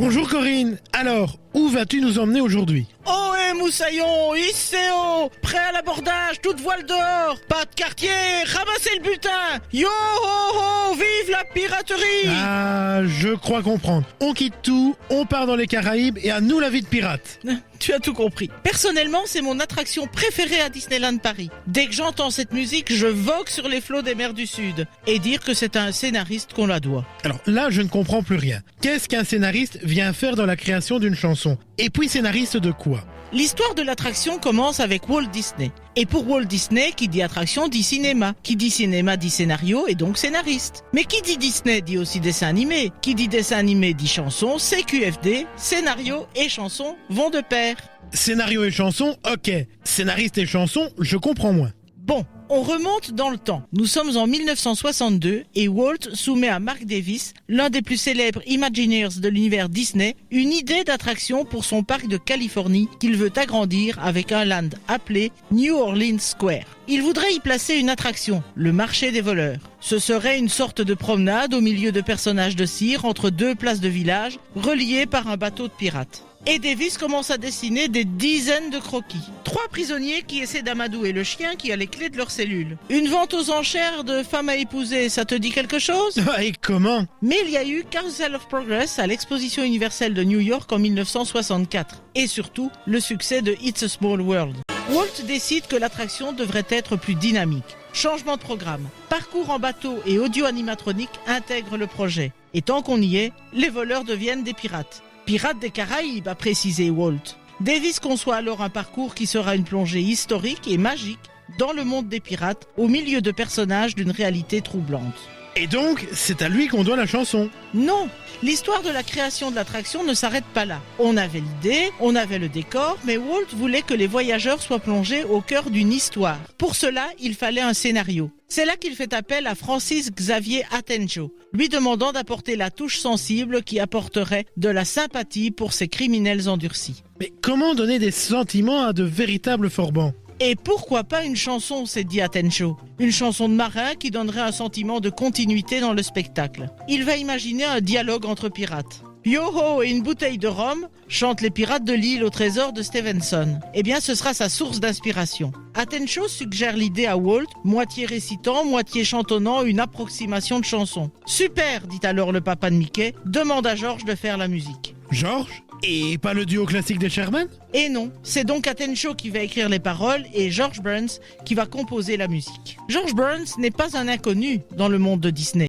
Bonjour Corinne, alors, où vas-tu nous emmener aujourd'hui? Ohé moussaillon, Isséo, prêt à l'abordage, toute voile dehors, pas de quartier, ramassez le butin, yo ho ho, vive la piraterie. Ah, je crois comprendre. On quitte tout, on part dans les Caraïbes et à nous la vie de pirate. Tu as tout compris. Personnellement, c'est mon attraction préférée à Disneyland Paris. Dès que j'entends cette musique, je vogue sur les flots des mers du Sud. Et dire que c'est à un scénariste qu'on la doit. Alors là, je ne comprends plus rien. Qu'est-ce qu'un scénariste vient faire dans la création d'une chanson? Et puis scénariste de quoi? L'histoire de l'attraction commence avec Walt Disney. Et pour Walt Disney, qui dit attraction dit cinéma. Qui dit cinéma dit scénario et donc scénariste. Mais qui dit Disney dit aussi dessin animé. Qui dit dessin animé dit chanson, CQFD, scénario et chanson vont de pair. Scénario et chanson, ok. Scénariste et chanson, je comprends moins. Bon, on remonte dans le temps. Nous sommes en 1962 et Walt soumet à Mark Davis, l'un des plus célèbres Imagineers de l'univers Disney, une idée d'attraction pour son parc de Californie qu'il veut agrandir avec un land appelé New Orleans Square. Il voudrait y placer une attraction, le marché des voleurs. Ce serait une sorte de promenade au milieu de personnages de cire entre deux places de village reliées par un bateau de pirates. Et Davis commence à dessiner des dizaines de croquis. 3 prisonniers qui essaient d'amadouer le chien qui a les clés de leur cellule. Une vente aux enchères de femmes à épouser, ça te dit quelque chose? Et comment? Mais il y a eu Carousel of Progress à l'exposition universelle de New York en 1964. Et surtout, le succès de It's a Small World. Walt décide que l'attraction devrait être plus dynamique. Changement de programme. Parcours en bateau et audio animatronique intègrent le projet. Et tant qu'on y est, les voleurs deviennent des pirates. Pirates des Caraïbes, a précisé Walt. Davis conçoit alors un parcours qui sera une plongée historique et magique dans le monde des pirates, au milieu de personnages d'une réalité troublante. Et donc, c'est à lui qu'on doit la chanson. Non, l'histoire de la création de l'attraction ne s'arrête pas là. On avait l'idée, on avait le décor, mais Walt voulait que les voyageurs soient plongés au cœur d'une histoire. Pour cela, il fallait un scénario. C'est là qu'il fait appel à Francis Xavier Atencio, lui demandant d'apporter la touche sensible qui apporterait de la sympathie pour ces criminels endurcis. Mais comment donner des sentiments à de véritables forbans? Et pourquoi pas une chanson, s'est dit Atencio. Une chanson de marin qui donnerait un sentiment de continuité dans le spectacle. Il va imaginer un dialogue entre pirates. Yo-ho et une bouteille de rhum, chantent les pirates de l'île au trésor de Stevenson. Eh bien, ce sera sa source d'inspiration. Atencio suggère l'idée à Walt, moitié récitant, moitié chantonnant une approximation de chanson. Super, dit alors le papa de Mickey, demande à George de faire la musique. George? Et pas le duo classique des Sherman? Et non, c'est donc Atencio qui va écrire les paroles et George Burns qui va composer la musique. George Burns n'est pas un inconnu dans le monde de Disney.